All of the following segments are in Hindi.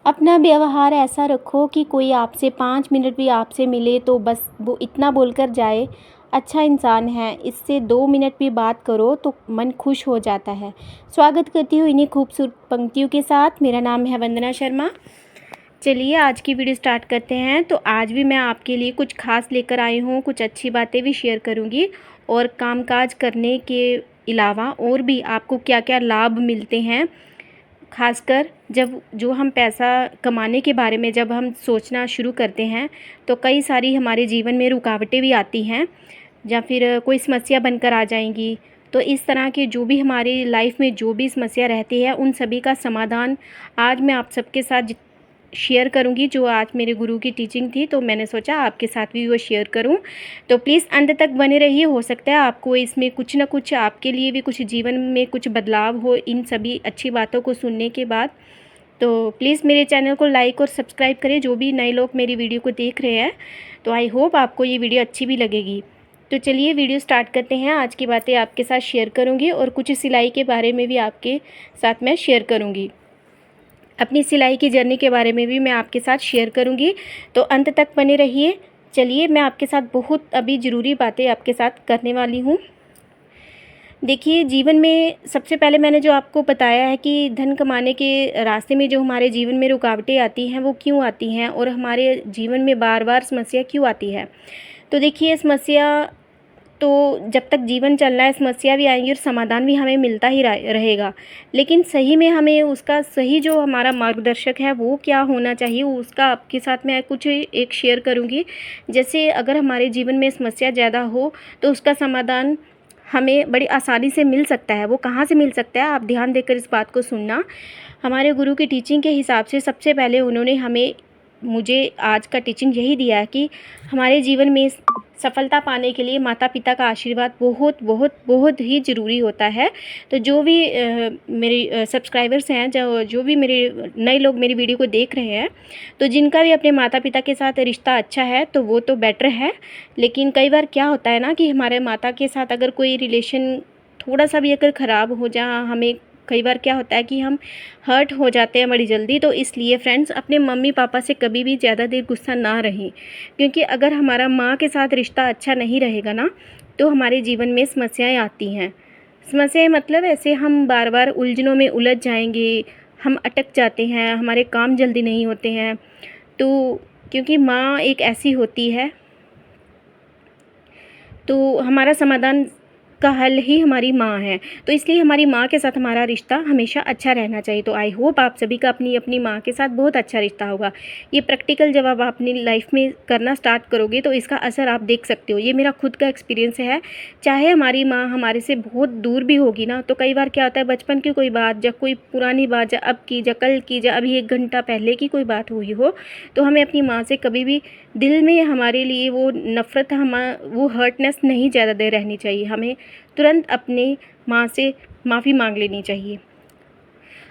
अपना व्यवहार ऐसा रखो कि कोई आपसे 5 मिनट भी आपसे मिले तो बस वो इतना बोलकर जाए, अच्छा इंसान है, इससे 2 मिनट भी बात करो तो मन खुश हो जाता है। स्वागत करती हूँ इन्हीं खूबसूरत पंक्तियों के साथ। मेरा नाम है वंदना शर्मा। चलिए आज की वीडियो स्टार्ट करते हैं। तो आज भी मैं आपके लिए कुछ खास लेकर आई हूँ, कुछ अच्छी बातें भी शेयर करूँगी और कामकाज करने के अलावा और भी आपको क्या क्या लाभ मिलते हैं। खासकर जब जो हम पैसा कमाने के बारे में जब हम सोचना शुरू करते हैं तो कई सारी हमारे जीवन में रुकावटें भी आती हैं या फिर कोई समस्या बनकर आ जाएंगी। तो इस तरह के जो भी हमारी लाइफ में जो भी समस्या रहती है उन सभी का समाधान आज मैं आप सबके साथ शेयर करूंगी। जो आज मेरे गुरु की टीचिंग थी तो मैंने सोचा आपके साथ भी वो शेयर करूं। तो प्लीज़ अंत तक बने रहिए, हो सकता है आपको इसमें कुछ ना कुछ आपके लिए भी कुछ जीवन में कुछ बदलाव हो इन सभी अच्छी बातों को सुनने के बाद। तो प्लीज़ मेरे चैनल को लाइक और सब्सक्राइब करें जो भी नए लोग मेरी वीडियो को देख रहे हैं। तो आई होप आपको ये वीडियो अच्छी भी लगेगी। तो चलिए वीडियो स्टार्ट करते हैं। आज की बातें आपके साथ शेयर करूँगी और कुछ सिलाई के बारे में भी आपके साथ मैं शेयर करूँगी। अपनी सिलाई की जर्नी के बारे में भी मैं आपके साथ शेयर करूंगी, तो अंत तक बने रहिए। चलिए मैं आपके साथ बहुत अभी ज़रूरी बातें आपके साथ करने वाली हूँ। देखिए जीवन में सबसे पहले मैंने जो आपको बताया है कि धन कमाने के रास्ते में जो हमारे जीवन में रुकावटें आती हैं वो क्यों आती हैं और हमारे जीवन में बार बार समस्या क्यों आती है। तो देखिए समस्या तो जब तक जीवन चल रहा है समस्या भी आएंगी और समाधान भी हमें मिलता ही रहेगा, लेकिन सही में हमें उसका सही जो हमारा मार्गदर्शक है वो क्या होना चाहिए उसका आपके साथ मैं कुछ एक शेयर करूंगी। जैसे अगर हमारे जीवन में समस्या ज़्यादा हो तो उसका समाधान हमें बड़ी आसानी से मिल सकता है। वो कहाँ से मिल सकता है, आप ध्यान देकर इस बात को सुनना। हमारे गुरु की टीचिंग के हिसाब से सबसे पहले उन्होंने हमें मुझे आज का टीचिंग यही दिया है कि हमारे जीवन में सफलता पाने के लिए माता पिता का आशीर्वाद बहुत बहुत बहुत ही ज़रूरी होता है। तो जो भी मेरे सब्सक्राइबर्स हैं, जो भी मेरे नए लोग मेरी वीडियो को देख रहे हैं, तो जिनका भी अपने माता पिता के साथ रिश्ता अच्छा है तो वो तो बेटर है। लेकिन कई बार क्या होता है ना कि हमारे माता के साथ अगर कोई रिलेशन थोड़ा सा भी अगर ख़राब हो जाए, हमें कई बार क्या होता है कि हम हर्ट हो जाते हैं बड़ी जल्दी। तो इसलिए फ्रेंड्स अपने मम्मी पापा से कभी भी ज़्यादा देर गुस्सा ना रहें, क्योंकि अगर हमारा माँ के साथ रिश्ता अच्छा नहीं रहेगा ना तो हमारे जीवन में समस्याएं आती हैं। समस्याएं मतलब ऐसे हम बार बार उलझनों में उलझ जाएंगे, हम अटक जाते हैं, हमारे काम जल्दी नहीं होते हैं। तो क्योंकि माँ एक ऐसी होती है तो हमारा समाधान का हल ही हमारी माँ है, तो इसलिए हमारी माँ के साथ हमारा रिश्ता हमेशा अच्छा रहना चाहिए। तो आई होप आप सभी का अपनी अपनी माँ के साथ बहुत अच्छा रिश्ता होगा। ये प्रैक्टिकल जब आप अपनी लाइफ में करना स्टार्ट करोगे तो इसका असर आप देख सकते हो। ये मेरा खुद का एक्सपीरियंस है। चाहे हमारी माँ हमारे से बहुत दूर भी होगी ना, तो कई बार क्या होता है बचपन की कोई बात या कोई पुरानी बात या अब की या कल की या अभी 1 घंटा पहले की कोई बात हुई हो, तो हमें अपनी माँ से कभी भी दिल में हमारे लिए वो नफ़रत वो हर्टनेस नहीं ज़्यादा देर रहनी चाहिए। हमें तुरंत अपने माँ से माफ़ी मांग लेनी चाहिए।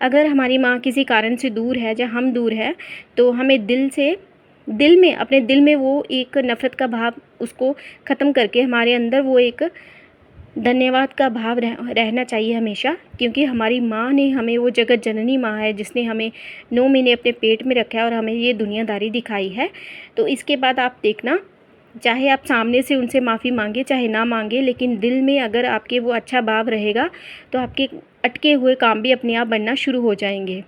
अगर हमारी माँ किसी कारण से दूर है या हम दूर हैं तो हमें अपने दिल में वो एक नफ़रत का भाव उसको ख़त्म करके हमारे अंदर वो एक धन्यवाद का भाव रहना चाहिए हमेशा। क्योंकि हमारी माँ ने हमें, वो जगत जननी माँ है जिसने हमें 9 महीने अपने पेट में रखा है और हमें ये दुनियादारी दिखाई है। तो इसके बाद आप देखना, चाहे आप सामने से उनसे माफ़ी मांगे चाहे ना मांगे, लेकिन दिल में अगर आपके वो अच्छा भाव रहेगा तो आपके अटके हुए काम भी अपने आप बनना शुरू हो जाएंगे।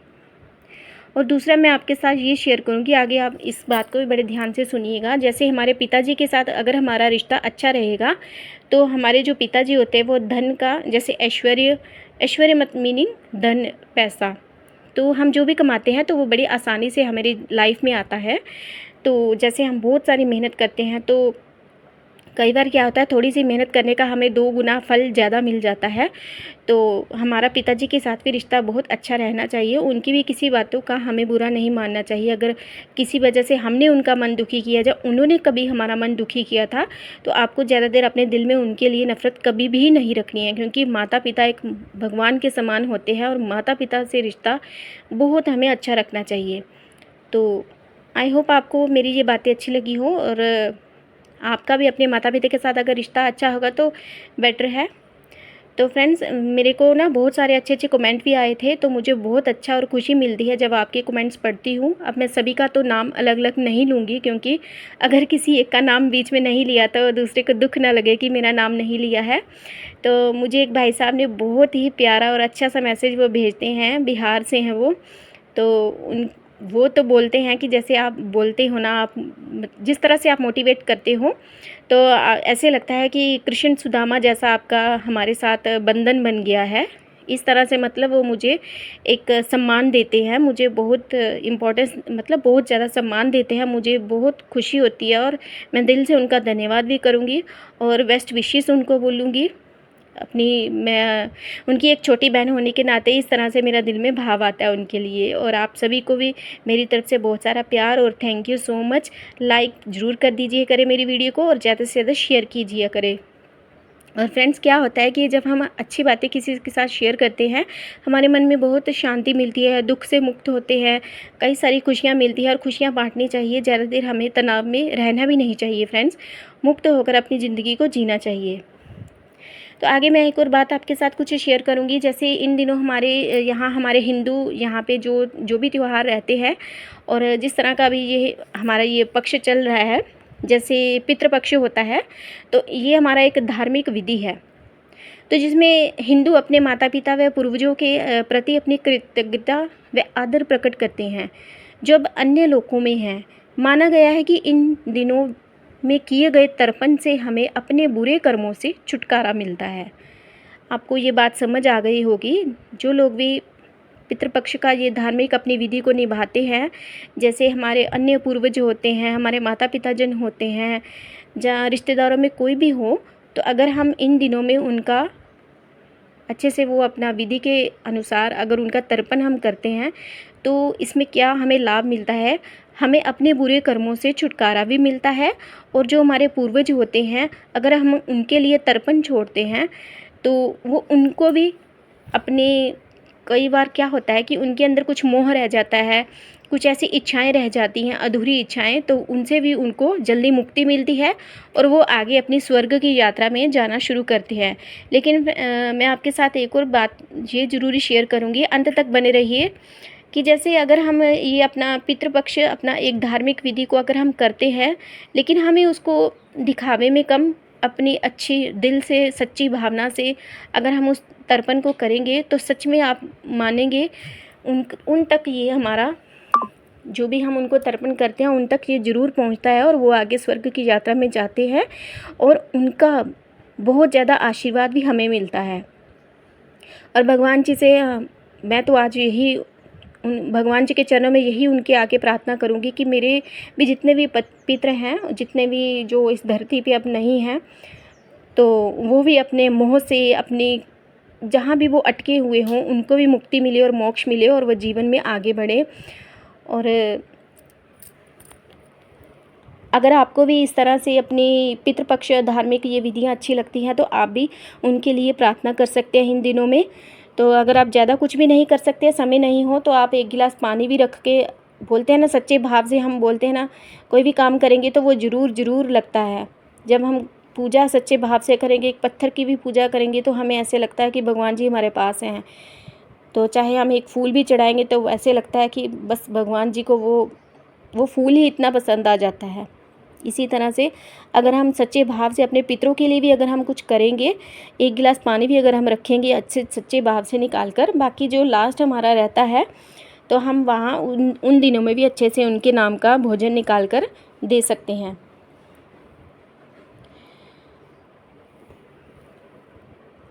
और दूसरा मैं आपके साथ ये शेयर करूँगी, आगे आप इस बात को भी बड़े ध्यान से सुनिएगा। जैसे हमारे पिताजी के साथ अगर हमारा रिश्ता अच्छा रहेगा तो हमारे जो पिताजी होते हैं वो धन का, जैसे ऐश्वर्य मत मीनिंग धन पैसा, तो हम जो भी कमाते हैं तो वो बड़ी आसानी से हमारी लाइफ में आता है। तो जैसे हम बहुत सारी मेहनत करते हैं तो कई बार क्या होता है थोड़ी सी मेहनत करने का हमें 2 गुना फल ज़्यादा मिल जाता है। तो हमारा पिताजी के साथ भी रिश्ता बहुत अच्छा रहना चाहिए। उनकी भी किसी बातों का हमें बुरा नहीं मानना चाहिए। अगर किसी वजह से हमने उनका मन दुखी किया या उन्होंने कभी हमारा मन दुखी किया था तो आपको ज़्यादा देर अपने दिल में उनके लिए नफ़रत कभी भी नहीं रखनी है, क्योंकि माता पिता एक भगवान के समान होते हैं और माता पिता से रिश्ता बहुत हमें अच्छा रखना चाहिए। तो आई होप आपको मेरी ये बातें अच्छी लगी हो और आपका भी अपने माता पिता के साथ अगर रिश्ता अच्छा होगा तो बेटर है। तो फ्रेंड्स, मेरे को ना बहुत सारे अच्छे अच्छे कमेंट भी आए थे, तो मुझे बहुत अच्छा और खुशी मिलती है जब आपके कमेंट्स पढ़ती हूँ। अब मैं सभी का तो नाम अलग अलग नहीं लूँगी, क्योंकि अगर किसी एक का नाम बीच में नहीं लिया तो दूसरे को दुख ना लगे कि मेरा नाम नहीं लिया है। तो मुझे एक भाई साहब ने बहुत ही प्यारा और अच्छा सा मैसेज वो भेजते हैं, बिहार से हैं वो। तो वो तो बोलते हैं कि जैसे आप बोलते हो ना, आप जिस तरह से आप मोटिवेट करते हो, तो ऐसे लगता है कि कृष्ण सुदामा जैसा आपका हमारे साथ बंधन बन गया है। इस तरह से मतलब वो मुझे एक सम्मान देते हैं, मुझे बहुत इम्पोर्टेंस मतलब बहुत ज़्यादा सम्मान देते हैं, मुझे बहुत खुशी होती है और मैं दिल से उनका धन्यवाद भी करूँगी और बेस्ट विशेस उनको बोलूँगी। मैं उनकी एक छोटी बहन होने के नाते इस तरह से मेरा दिल में भाव आता है उनके लिए। और आप सभी को भी मेरी तरफ से बहुत सारा प्यार और thank you so much. Like ज़रूर कर दीजिए करें मेरी वीडियो को और ज़्यादा से ज़्यादा शेयर कीजिए करें। और फ्रेंड्स, क्या होता है कि जब हम अच्छी बातें किसी के साथ शेयर करते हैं, हमारे मन में बहुत शांति मिलती है, दुख से मुक्त होते हैं, कई सारी खुशियाँ मिलती है और खुशियाँ बांटनी चाहिए। ज़्यादा देर हमें तनाव में रहना भी नहीं चाहिए फ्रेंड्स, मुक्त होकर अपनी ज़िंदगी को जीना चाहिए। तो आगे मैं एक और बात आपके साथ कुछ शेयर करूंगी। जैसे इन दिनों हमारे हिंदू यहाँ पे जो जो भी त्यौहार रहते हैं और जिस तरह का भी ये हमारा ये पक्ष चल रहा है, जैसे पितृपक्ष होता है, तो ये हमारा एक धार्मिक विधि है, तो जिसमें हिंदू अपने माता पिता व पूर्वजों के प्रति अपनी कृतज्ञता व आदर प्रकट करते हैं, जो अब अन्य लोगों में है। माना गया है कि इन दिनों में किए गए तर्पण से हमें अपने बुरे कर्मों से छुटकारा मिलता है। आपको ये बात समझ आ गई होगी। जो लोग भी पितृपक्ष का ये धार्मिक अपनी विधि को निभाते हैं, जैसे हमारे अन्य पूर्वज होते हैं, हमारे माता पिता जन होते हैं, जहाँ रिश्तेदारों में कोई भी हो, तो अगर हम इन दिनों में उनका अच्छे से वो अपना विधि के अनुसार अगर उनका तर्पण हम करते हैं, तो इसमें क्या हमें लाभ मिलता है, हमें अपने बुरे कर्मों से छुटकारा भी मिलता है। और जो हमारे पूर्वज होते हैं, अगर हम उनके लिए तर्पण छोड़ते हैं, तो वो उनको भी अपने कई बार क्या होता है कि उनके अंदर कुछ मोह रह जाता है, कुछ ऐसी इच्छाएं रह जाती हैं, अधूरी इच्छाएं, तो उनसे भी उनको जल्दी मुक्ति मिलती है और वो आगे अपनी स्वर्ग की यात्रा में जाना शुरू करते हैं। लेकिन मैं आपके साथ एक और बात ये ज़रूरी शेयर करूँगी, अंत तक बने रहिए। कि जैसे अगर हम ये अपना पितृपक्ष अपना एक धार्मिक विधि को अगर हम करते हैं, लेकिन हमें उसको दिखावे में कम अपनी अच्छी दिल से सच्ची भावना से अगर हम उस तर्पण को करेंगे, तो सच में आप मानेंगे उन तक ये हमारा जो भी हम उनको तर्पण करते हैं उन तक ये ज़रूर पहुंचता है और वो आगे स्वर्ग की यात्रा में जाते हैं और उनका बहुत ज़्यादा आशीर्वाद भी हमें मिलता है। और भगवान जी से मैं तो आज यही भगवान जी के चरणों में यही उनके आगे प्रार्थना करूंगी कि मेरे भी जितने भी पितृ हैं, जितने भी जो इस धरती पे अब नहीं हैं, तो वो भी अपने मोह से अपनी जहाँ भी वो अटके हुए हों उनको भी मुक्ति मिले और मोक्ष मिले और वह जीवन में आगे बढ़े। और अगर आपको भी इस तरह से अपनी पितृपक्ष धार्मिक ये विधियाँ अच्छी लगती हैं, तो आप भी उनके लिए प्रार्थना कर सकते हैं इन दिनों में। तो अगर आप ज़्यादा कुछ भी नहीं कर सकते, समय नहीं हो, तो आप एक गिलास पानी भी रख के, बोलते हैं ना सच्चे भाव से हम बोलते हैं ना, कोई भी काम करेंगे तो वो ज़रूर लगता है। जब हम पूजा सच्चे भाव से करेंगे, एक पत्थर की भी पूजा करेंगे, तो हमें ऐसे लगता है कि भगवान जी हमारे पास हैं। तो चाहे हम एक फूल भी चढ़ाएंगे तो ऐसे लगता है कि बस भगवान जी को वो फूल ही इतना पसंद आ जाता है। इसी तरह से अगर हम सच्चे भाव से अपने पितरों के लिए भी अगर हम कुछ करेंगे, एक गिलास पानी भी अगर हम रखेंगे अच्छे सच्चे भाव से निकाल कर, बाकी जो लास्ट हमारा रहता है, तो हम वहाँ उन दिनों में भी अच्छे से उनके नाम का भोजन निकाल कर दे सकते हैं।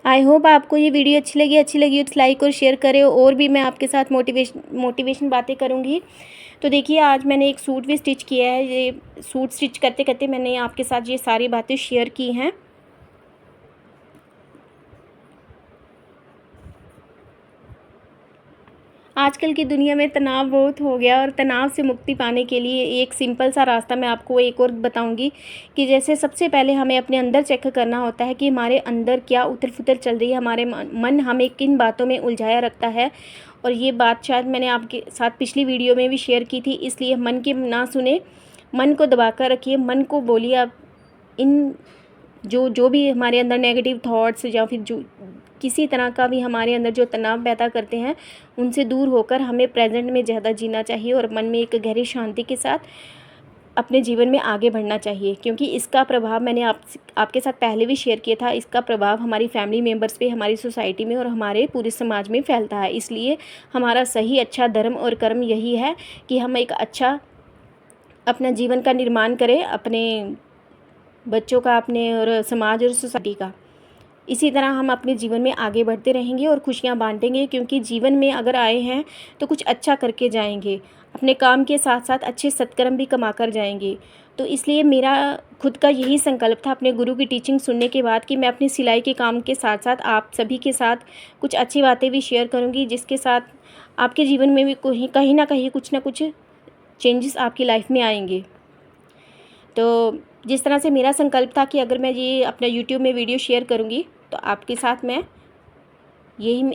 आई होप आपको ये वीडियो अच्छी लगी तो लाइक और शेयर करें। और भी मैं आपके साथ मोटिवेशन बातें करूँगी। तो देखिए, आज मैंने एक सूट भी स्टिच किया है। ये सूट स्टिच करते करते मैंने आपके साथ ये सारी बातें शेयर की हैं। आजकल की दुनिया में तनाव बहुत हो गया और तनाव से मुक्ति पाने के लिए एक सिंपल सा रास्ता मैं आपको एक और बताऊंगी कि जैसे सबसे पहले हमें अपने अंदर चेक करना होता है कि हमारे अंदर क्या उथल पुथल चल रही है, हमारे मन हमें किन बातों में उलझाया रखता है। और ये बात शायद मैंने आपके साथ पिछली वीडियो में भी शेयर की थी, इसलिए मन की ना सुने, मन को दबा कर रखिए, मन को बोलिए आप इन जो भी हमारे अंदर नेगेटिव थॉट्स या फिर जो किसी तरह का भी हमारे अंदर जो तनाव पैदा करते हैं उनसे दूर होकर हमें प्रेजेंट में ज़्यादा जीना चाहिए और मन में एक गहरी शांति के साथ अपने जीवन में आगे बढ़ना चाहिए, क्योंकि इसका प्रभाव मैंने आपके साथ पहले भी शेयर किया था। इसका प्रभाव हमारी फैमिली मेम्बर्स पे, हमारी सोसाइटी में और हमारे पूरे समाज में फैलता है। इसलिए हमारा सही अच्छा धर्म और कर्म यही है कि हम एक अच्छा अपना जीवन का निर्माण करें, अपने बच्चों का, अपने और समाज और सोसाइटी का। इसी तरह हम अपने जीवन में आगे बढ़ते रहेंगे और खुशियाँ बांटेंगे, क्योंकि जीवन में अगर आए हैं तो कुछ अच्छा करके जाएंगे, अपने काम के साथ साथ अच्छे सत्कर्म भी कमा कर जाएंगे। तो इसलिए मेरा खुद का यही संकल्प था अपने गुरु की टीचिंग सुनने के बाद कि मैं अपनी सिलाई के काम के साथ साथ आप सभी के साथ कुछ अच्छी बातें भी शेयर करूँगी, जिसके साथ आपके जीवन में भी कहीं ना कहीं कुछ ना कुछ चेंजेस आपकी लाइफ में आएंगे। तो जिस तरह से मेरा संकल्प था कि अगर मैं ये अपना यूट्यूब में वीडियो शेयर करूँगी तो आपके साथ मैं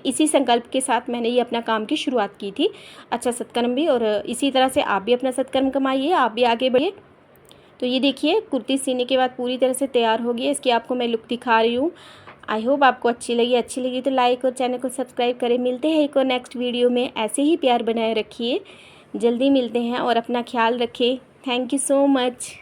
इसी संकल्प के साथ मैंने ये अपना काम की शुरुआत की थी, अच्छा सत्कर्म भी। और इसी तरह से आप भी अपना सत्कर्म कमाइए, आप भी आगे बढ़िए। तो ये देखिए कुर्ती सीने के बाद पूरी तरह से तैयार हो गई है। इसकी आपको मैं लुक दिखा रही हूँ। आई होप आपको अच्छी लगी तो लाइक और चैनल को सब्सक्राइब करें। मिलते हैं एक और नेक्स्ट वीडियो में। ऐसे ही प्यार बनाए रखिए, जल्दी मिलते हैं और अपना ख्याल रखें। Thank you so much.